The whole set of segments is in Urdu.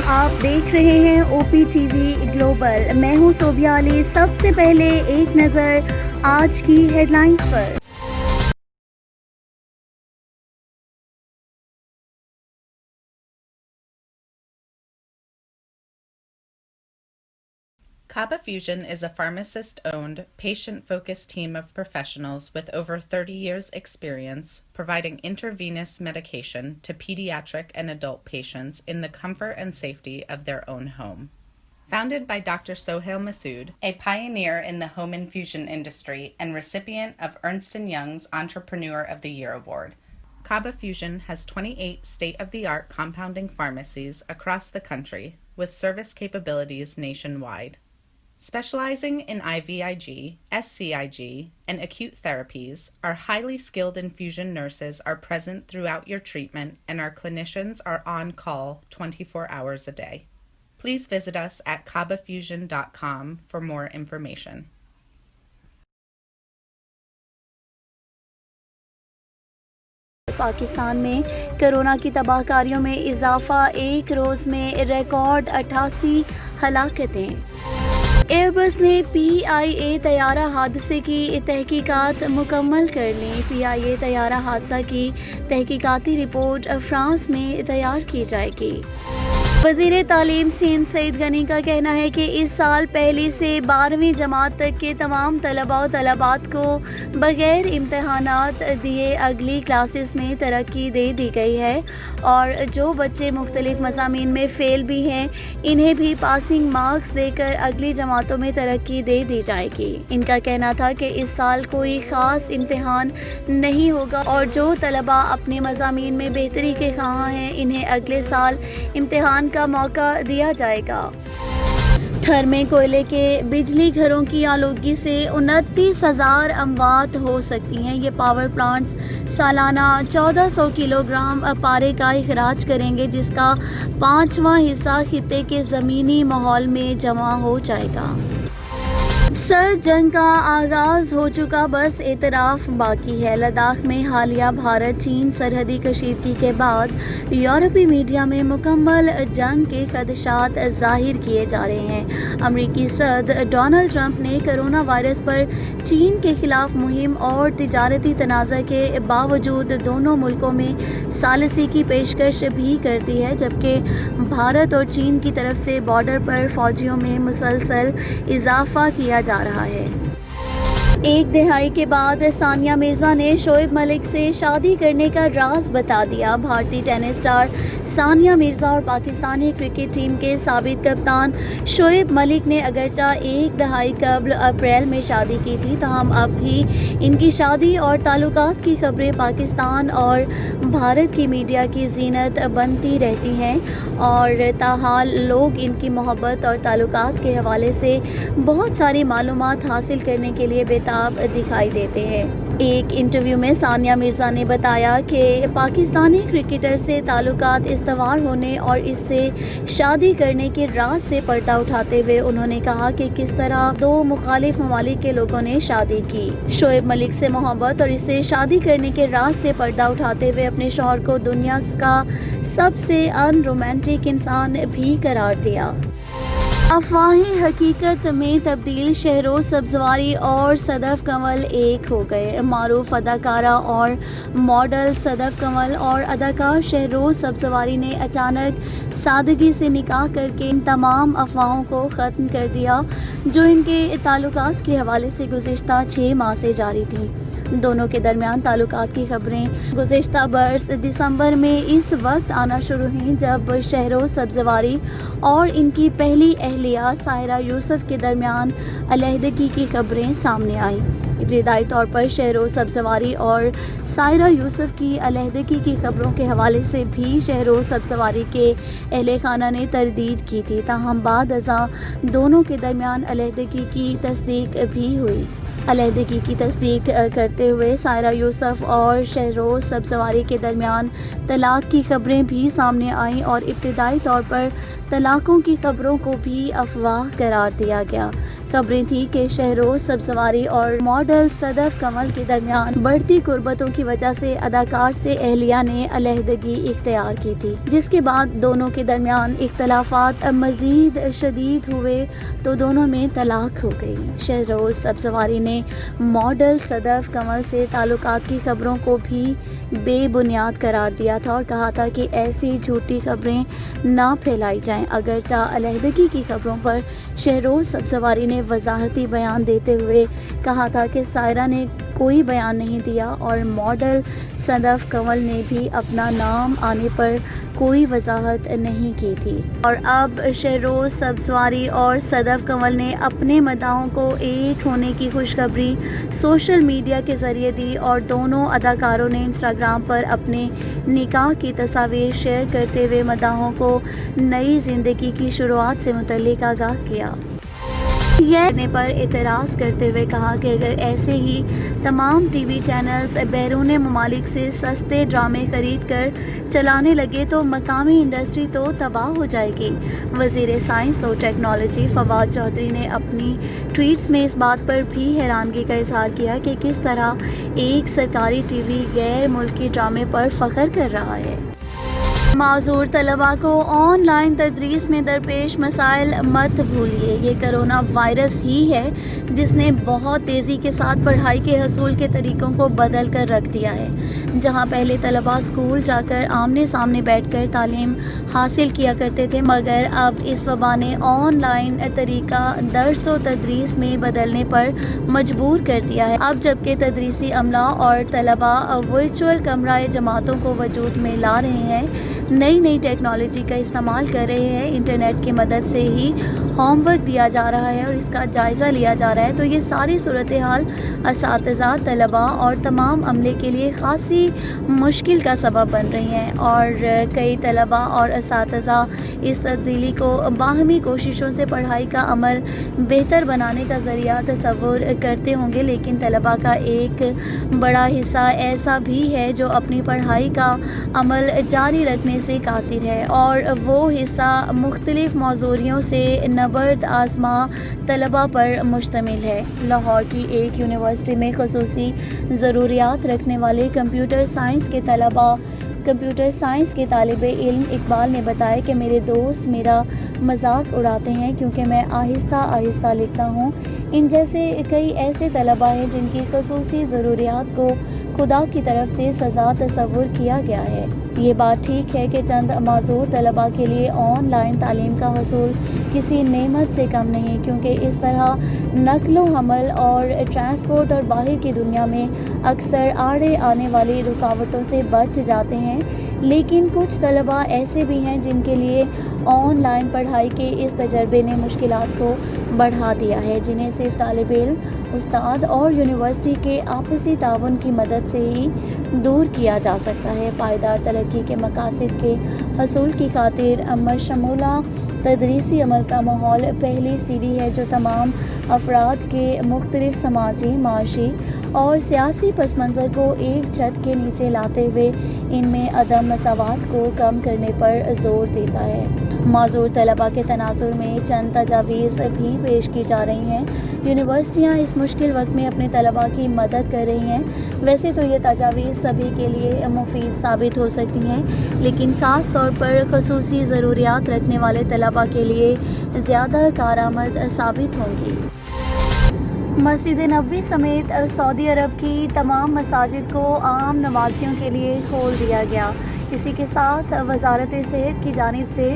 آپ دیکھ رہے ہیں او پی ٹی وی گلوبل. میں ہوں صوبیہ علی. سب سے پہلے ایک نظر آج کی ہیڈ لائنز پر. Kaba Fusion is a pharmacist-owned, patient-focused team of professionals with over 30 years' experience providing intravenous medication to pediatric and adult patients in the comfort and safety of their own home. Founded by Dr. Sohail Masood, a pioneer in the home infusion industry and recipient of Ernst & Young's Entrepreneur of the Year Award, Kaba Fusion has 28 state-of-the-art compounding pharmacies across the country with service capabilities nationwide. Specializing in IVIG, SCIG, and acute therapies, our highly skilled infusion nurses are present throughout your treatment and our clinicians are on call 24 hours a day. Please visit us at kabafusion.com for more information. Pakistan میں کرونا کی تباہ کاریوں میں اضافہ. ایک روز میں ریکارڈ 88 ہلاکتیں. ایئر بس نے پی آئی اے طیارہ حادثے کی تحقیقات مکمل کر لیں. پی آئی اے طیارہ حادثہ کی تحقیقاتی رپورٹ فرانس میں تیار کی جائے گی. وزیر تعلیم سندھ سعید غنی کا کہنا ہے کہ اس سال پہلی سے 12ویں جماعت تک کے تمام طلباء و طالبات کو بغیر امتحانات دیے اگلی کلاسز میں ترقی دے دی گئی ہے اور جو بچے مختلف مضامین میں فیل بھی ہیں انہیں بھی پاسنگ مارکس دے کر اگلی جماعتوں میں ترقی دے دی جائے گی. ان کا کہنا تھا کہ اس سال کوئی خاص امتحان نہیں ہوگا اور جو طلباء اپنے مضامین میں بہتری کے خواہاں ہیں انہیں اگلے سال امتحان کا موقع دیا جائے گا. تھر میں کوئلے کے بجلی گھروں کی آلودگی سے 29,000 اموات ہو سکتی ہیں. یہ پاور پلانٹس سالانہ 1400 کلو گرام پارے کا اخراج کریں گے جس کا 5واں حصہ خطے کے زمینی ماحول میں جمع ہو جائے گا. سرد جنگ کا آغاز ہو چکا، بس اعتراف باقی ہے. لداخ میں حالیہ بھارت چین سرحدی کشیدگی کے بعد یورپی میڈیا میں مکمل جنگ کے خدشات ظاہر کیے جا رہے ہیں. امریکی صدر ڈونلڈ ٹرمپ نے کرونا وائرس پر چین کے خلاف مہم اور تجارتی تنازع کے باوجود دونوں ملکوں میں ثالثی کی پیشکش بھی کر دی ہے، جبکہ بھارت اور چین کی طرف سے بارڈر پر فوجیوں میں مسلسل اضافہ کیا جا رہا ہے. ایک دہائی کے بعد ثانیہ مرزا نے شعیب ملک سے شادی کرنے کا راز بتا دیا. بھارتی ٹینس اسٹار ثانیہ مرزا اور پاکستانی کرکٹ ٹیم کے سابق کپتان شعیب ملک نے اگرچہ ایک دہائی قبل اپریل میں شادی کی تھی، تاہم اب بھی ان کی شادی اور تعلقات کی خبریں پاکستان اور بھارت کی میڈیا کی زینت بنتی رہتی ہیں اور تاحال لوگ ان کی محبت اور تعلقات کے حوالے سے بہت ساری معلومات حاصل کرنے کے لیے بےتاب دکھائی دیتے ہیں. ایک انٹرویو میں ثانیہ مرزا نے بتایا کہ پاکستانی کرکٹر سے تعلقات استوار ہونے اور اس سے شادی کرنے کے راز سے پردہ اٹھاتے ہوئے انہوں نے کہا کہ کس طرح دو مخالف ممالک کے لوگوں نے شادی کی. شعیب ملک سے محبت اور اس سے شادی کرنے کے راز سے پردہ اٹھاتے ہوئے اپنے شوہر کو دنیا کا سب سے ان رومانٹک انسان بھی قرار دیا. افواہیں حقیقت میں تبدیل. شہروز سبزواری اور صدف کنول ایک ہو گئے. معروف اداکارہ اور ماڈل صدف کنول اور اداکار شہروز سبزواری نے اچانک سادگی سے نکاح کر کے ان تمام افواہوں کو ختم کر دیا جو ان کے تعلقات کے حوالے سے گزشتہ 6 ماہ سے جاری تھیں. دونوں کے درمیان تعلقات کی خبریں گزشتہ برس دسمبر میں اس وقت آنا شروع ہوئیں جب شہروز سبزواری اور ان کی پہلی اہلیہ سائرہ یوسف کے درمیان علیحدگی کی خبریں سامنے آئیں. ابتدائی طور پر شہروز سبزواری اور سائرہ یوسف کی علیحدگی کی خبروں کے حوالے سے بھی شہروز سبزواری کے اہل خانہ نے تردید کی تھی، تاہم بعد ازاں دونوں کے درمیان علیحدگی کی تصدیق بھی ہوئی. علیحدگی کی تصدیق کرتے ہوئے سائرہ یوسف اور شہروز سبزواری کے درمیان طلاق کی خبریں بھی سامنے آئیں اور ابتدائی طور پر طلاقوں کی خبروں کو بھی افواہ قرار دیا گیا. خبریں تھیں کہ شہروز سبزواری اور ماڈل صدف کمل کے درمیان بڑھتی قربتوں کی وجہ سے اداکار سے اہلیہ نے علیحدگی اختیار کی تھی، جس کے بعد دونوں کے درمیان اختلافات مزید شدید ہوئے تو دونوں میں طلاق ہو گئی۔ شہروز سبزواری نے ماڈل صدف کمل سے تعلقات کی خبروں کو بھی بے بنیاد قرار دیا تھا اور کہا تھا کہ ایسی جھوٹی خبریں نہ پھیلائی جائیں۔ اگرچہ علیحدگی کی خبروں پر شہروز سبزواری نے وضاحتی بیان دیتے ہوئے کہا تھا کہ سائرہ نے کوئی بیان نہیں دیا اور ماڈل صدف کمل نے بھی اپنا نام آنے پر کوئی وضاحت نہیں کی تھی، اور اب شہروز سبزواری اور صدف کمل نے اپنے مداحوں کو ایک ہونے کی خوشخبری سوشل میڈیا کے ذریعے دی، اور دونوں اداکاروں نے انسٹاگرام پر اپنے نکاح کی تصاویر شیئر کرتے ہوئے مداحوں کو نئی زندگی کی شروعات سے متعلق آگاہ کیا۔ یہ کرنے پر اعتراض کرتے ہوئے کہا کہ اگر ایسے ہی تمام ٹی وی چینلز بیرون ممالک سے سستے ڈرامے خرید کر چلانے لگے تو مقامی انڈسٹری تو تباہ ہو جائے گی۔ وزیر سائنس اور ٹیکنالوجی فواد چودھری نے اپنی ٹویٹس میں اس بات پر بھی حیرانگی کا اظہار کیا کہ کس طرح ایک سرکاری ٹی وی غیر ملکی ڈرامے پر فخر کر رہا ہے۔ معذور طلباء کو آن لائن تدریس میں درپیش مسائل مت بھولیے، یہ کرونا وائرس ہی ہے جس نے بہت تیزی کے ساتھ پڑھائی کے حصول کے طریقوں کو بدل کر رکھ دیا ہے۔ جہاں پہلے طلباء اسکول جا کر آمنے سامنے بیٹھ کر تعلیم حاصل کیا کرتے تھے، مگر اب اس وبا نے آن لائن طریقہ درس و تدریس میں بدلنے پر مجبور کر دیا ہے۔ اب جبکہ تدریسی عملہ اور طلباء ورچوئل کمرہ جماعتوں کو وجود میں لا رہے ہیں، نئی ٹیکنالوجی کا استعمال کر رہے ہیں، انٹرنیٹ کی مدد سے ہی ہوم ورک دیا جا رہا ہے اور اس کا جائزہ لیا جا رہا ہے، تو یہ ساری صورتحال اساتذہ، طلباء اور تمام عملے کے لیے خاصی مشکل کا سبب بن رہی ہیں، اور کئی طلباء اور اساتذہ اس تبدیلی کو باہمی کوششوں سے پڑھائی کا عمل بہتر بنانے کا ذریعہ تصور کرتے ہوں گے، لیکن طلباء کا ایک بڑا حصہ ایسا بھی ہے جو اپنی پڑھائی کا عمل جاری رکھنے سے قاصر ہے، اور وہ حصہ مختلف معذوریوں سے نبرد آزما طلباء پر مشتمل ہے۔ لاہور کی ایک یونیورسٹی میں خصوصی ضروریات رکھنے والے کمپیوٹر سائنس کے طالب علم اقبال نے بتایا کہ میرے دوست میرا مذاق اڑاتے ہیں کیونکہ میں آہستہ آہستہ لکھتا ہوں۔ ان جیسے کئی ایسے طلباء ہیں جن کی خصوصی ضروریات کو خدا کی طرف سے سزا تصور کیا گیا ہے۔ یہ بات ٹھیک ہے کہ چند معذور طلباء کے لیے آن لائن تعلیم کا حصول کسی نعمت سے کم نہیں، کیونکہ اس طرح نقل و حمل اور ٹرانسپورٹ اور باہر کی دنیا میں اکثر آڑے آنے والی رکاوٹوں سے بچ جاتے ہیں، لیکن کچھ طلباء ایسے بھی ہیں جن کے لیے آن لائن پڑھائی کے اس تجربے نے مشکلات کو بڑھا دیا ہے، جنہیں صرف طالب علم، استاد اور یونیورسٹی کے آپسی تعاون کی مدد سے ہی دور کیا جا سکتا ہے۔ پائیدار ترقی کے مقاصد کے حصول کی خاطر مشمولہ تدریسی عمل کا ماحول پہلی سیڑھی ہے جو تمام افراد کے مختلف سماجی، معاشی اور سیاسی پس منظر کو ایک چھت کے نیچے لاتے ہوئے ان میں عدم مساوات کو کم کرنے پر زور دیتا ہے۔ معذور طلباء کے تناظر میں چند تجاویز بھی پیش کی جا رہی ہیں۔ یونیورسٹیاں اس مشکل وقت میں اپنے طلباء کی مدد کر رہی ہیں۔ ویسے تو یہ تجاویز سبھی کے لیے مفید ثابت ہو سکتی ہیں، لیکن خاص طور پر خصوصی ضروریات رکھنے والے طلباء کے لیے زیادہ کارآمد ثابت ہوں گی۔ مسجد نبوی سمیت سعودی عرب کی تمام مساجد کو عام نمازیوں کے لیے کھول دیا گیا۔ اسی کے ساتھ وزارت صحت کی جانب سے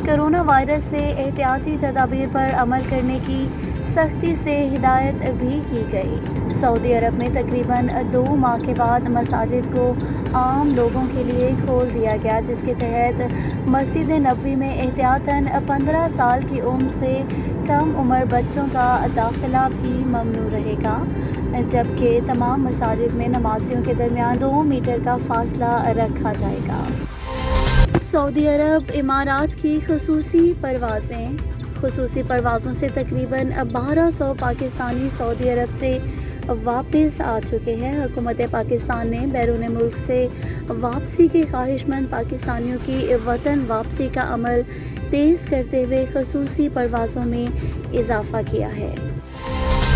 کرونا وائرس سے احتیاطی تدابیر پر عمل کرنے کی سختی سے ہدایت بھی کی گئی۔ سعودی عرب میں تقریباً 2 ماہ کے بعد مساجد کو عام لوگوں کے لیے کھول دیا گیا، جس کے تحت مسجد نبوی میں احتیاطاً 15 سال کی عمر سے کم عمر بچوں کا داخلہ بھی ممنوع رہے گا، جبکہ تمام مساجد میں نمازیوں کے درمیان 2 میٹر کا فاصلہ رکھا جائے گا۔ سعودی عرب امارات کی خصوصی پروازوں سے تقریباً 1200 پاکستانی سعودی عرب سے واپس آ چکے ہیں۔ حکومت پاکستان نے بیرون ملک سے واپسی کے خواہشمند پاکستانیوں کی وطن واپسی کا عمل تیز کرتے ہوئے خصوصی پروازوں میں اضافہ کیا ہے۔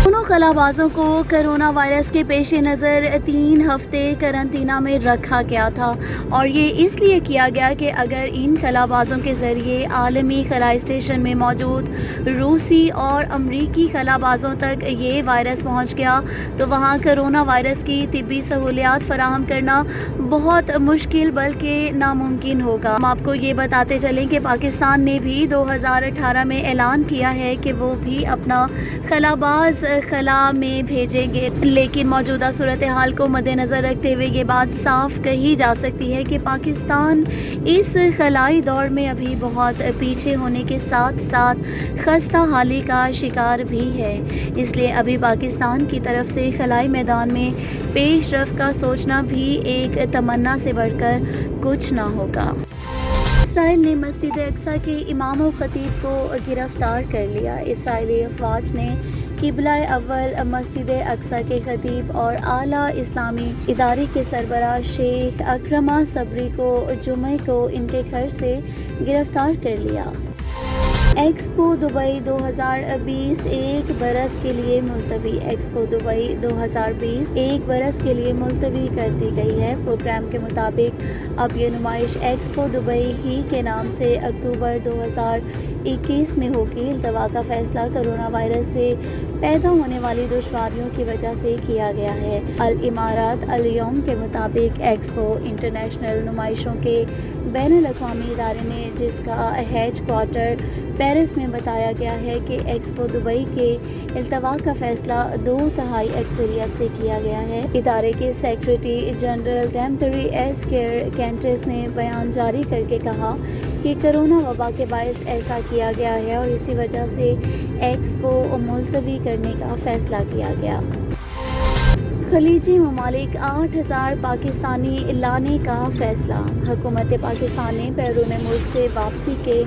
دونوں خلا بازوں کو کرونا وائرس کے پیش نظر 3 ہفتے قرنطینہ میں رکھا گیا تھا، اور یہ اس لیے کیا گیا کہ اگر ان خلا بازوں کے ذریعے عالمی خلائی اسٹیشن میں موجود روسی اور امریکی خلا بازوں تک یہ وائرس پہنچ گیا تو وہاں کرونا وائرس کی طبی سہولیات فراہم کرنا بہت مشکل بلکہ ناممکن ہوگا۔ ہم آپ کو یہ بتاتے چلیں کہ پاکستان نے بھی 2018 میں اعلان کیا ہے کہ وہ بھی اپنا خلا باز خلا میں بھیجیں گے، لیکن موجودہ صورتحال کو مد نظر رکھتے ہوئے یہ بات صاف کہی جا سکتی ہے کہ پاکستان اس خلائی دور میں ابھی بہت پیچھے ہونے کے ساتھ ساتھ خستہ حالی کا شکار بھی ہے۔ اس لیے ابھی پاکستان کی طرف سے خلائی میدان میں پیش رفت کا سوچنا بھی ایک تمنا سے بڑھ کر کچھ نہ ہوگا۔ اسرائیل نے مسجد اقصیٰ کے امام و خطیب کو گرفتار کر لیا۔ اسرائیلی افواج نے قبلہ اول مسجد اقصیٰ کے خطیب اور اعلیٰ اسلامی ادارے کے سربراہ شیخ اکرمہ صبری کو جمعے کو ان کے گھر سے گرفتار کر لیا۔ ایکسپو دبئی 2020 ایک برس کے لیے ملتوی۔ ایکسپو دبئی 2020 ایک برس کے لیے ملتوی کر دی گئی ہے۔ پروگرام کے مطابق اب یہ نمائش ایکسپو دبئی ہی کے نام سے اکتوبر 2021 میں ہوگی۔ التوا کا فیصلہ کرونا وائرس سے پیدا ہونے والی دشواریوں کی وجہ سے کیا گیا ہے۔ الامارات الیوم کے مطابق ایکسپو انٹرنیشنل نمائشوں کے بین الاقوامی ادارے نے، جس کا ہیڈ کوارٹر پیرس میں، بتایا گیا ہے کہ ایکسپو دبئی کے التوا کا فیصلہ 2/3 اکثریت سے کیا گیا ہے۔ ادارے کے سیکریٹری جنرل دیمتری ایس کینٹس نے بیان جاری کر کے کہا کہ کرونا وبا کے باعث ایسا کیا گیا ہے اور اسی وجہ سے ایکسپو ملتوی کرنے کا فیصلہ کیا گیا۔ خلیجی ممالک 8,000 پاکستانی لانے کا فیصلہ۔ حکومت پاکستان نے بیرون ملک سے واپسی کے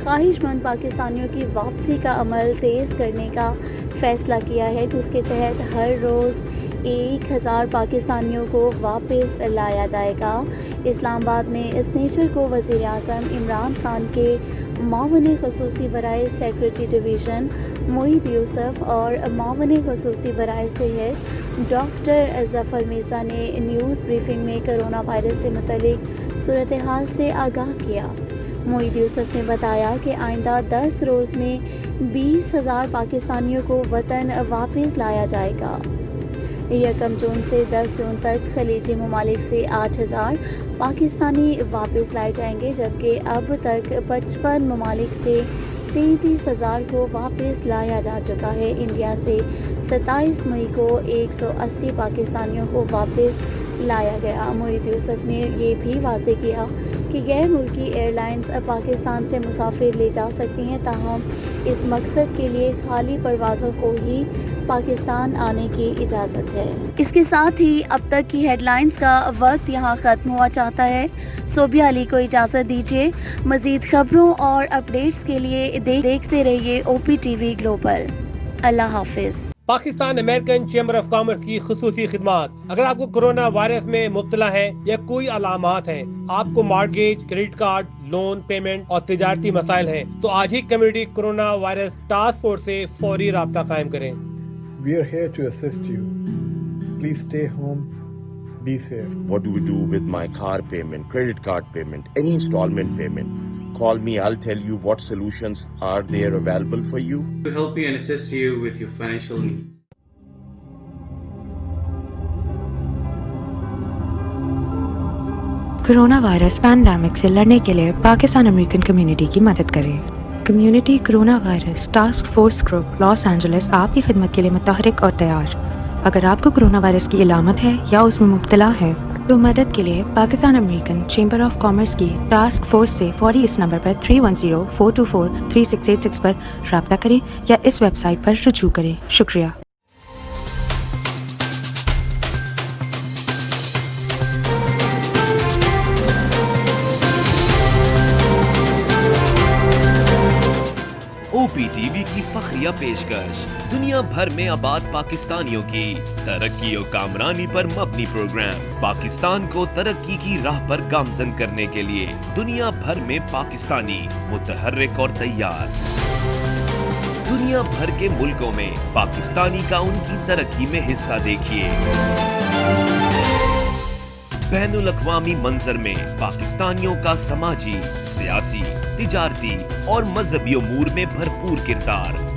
خواہش مند پاکستانیوں کی واپسی کا عمل تیز کرنے کا فیصلہ کیا ہے، جس کے تحت ہر روز 1,000 پاکستانیوں کو واپس لایا جائے گا۔ اسلام آباد میں اسنیچر کو وزیر اعظم عمران خان کے معاون خصوصی برائے سیکورٹی ڈویژن معید یوسف اور معاون خصوصی برائے صحت ڈاکٹر ظفر مرزا نے نیوز بریفنگ میں کرونا وائرس سے متعلق صورتحال سے آگاہ کیا۔ معید یوسف نے بتایا کہ آئندہ 10 روز میں 20,000 پاکستانیوں کو وطن واپس لایا جائے گا۔ 1 جون سے 10 جون تک خلیجی ممالک سے 8,000 پاکستانی واپس لائے جائیں گے، جبکہ اب تک 55 ممالک سے 33,000 کو واپس لایا جا چکا ہے۔ انڈیا سے 27 مئی کو 180 پاکستانیوں کو واپس لایا گیا۔ معید یوسف نے یہ بھی واضح کیا کہ غیر ملکی ایئر لائنز پاکستان سے مسافر لے جا سکتی ہیں، تاہم اس مقصد کے لیے خالی پروازوں کو ہی پاکستان آنے کی اجازت ہے۔ اس کے ساتھ ہی اب تک کی ہیڈ لائنز کا وقت یہاں ختم ہوا چاہتا ہے۔ صوبیہ علی کو اجازت دیجیے۔ مزید خبروں اور اپڈیٹس کے لیے دیکھتے رہیے OPTV گلوبل۔ اللہ حافظ۔ Pakistan American chamber of commerce کی خصوصی خدمات۔ اگر آپ کو کرونا وائرس میں مبتلا ہے یا کوئی علامات ہیں، آپ کو mortgage, credit card, loan payment اور تجارتی مسائل ہیں، تو آج ہی community corona virus task force سے فوری رابطہ قائم کریں۔ We are here to assist you. Please stay home. Be safe. What do we do with my car payment, credit card payment, any installment payment? Call me, I'll tell you what solutions are there available for you. To help you and assist you with your financial needs. Corona virus pandemic سے لڑنے کے لیے پاکستان امریکن کمیونٹی کی مدد کریں۔ Community corona virus task force group Los Angeles آپ کی خدمت کے لیے متحرک اور تیار۔ اگر آپ کو کرونا وائرس کی علامت ہے یا اس میں مبتلا ہے تو مدد کے لیے Pakistan American chamber of commerce کی ٹاسک فورس سے فوری اس نمبر پر 310-424-3686 پر رابطہ کریں یا اس ویب سائٹ پر رجوع کریں۔ شکریہ۔ OPTV کی فخریہ پیشکش دنیا بھر میں آباد پاکستانیوں کی ترقی و کامرانی پر مبنی پروگرام پاکستان کو ترقی کی راہ پر گامزن کرنے کے لیے دنیا بھر میں پاکستانی متحرک اور تیار. دنیا بھر کے ملکوں میں پاکستانی کا ان کی ترقی میں حصہ دیکھیے. بین الاقوامی منظر میں پاکستانیوں کا سماجی، سیاسی، تجارتی اور مذہبی امور میں بھرپور کردار.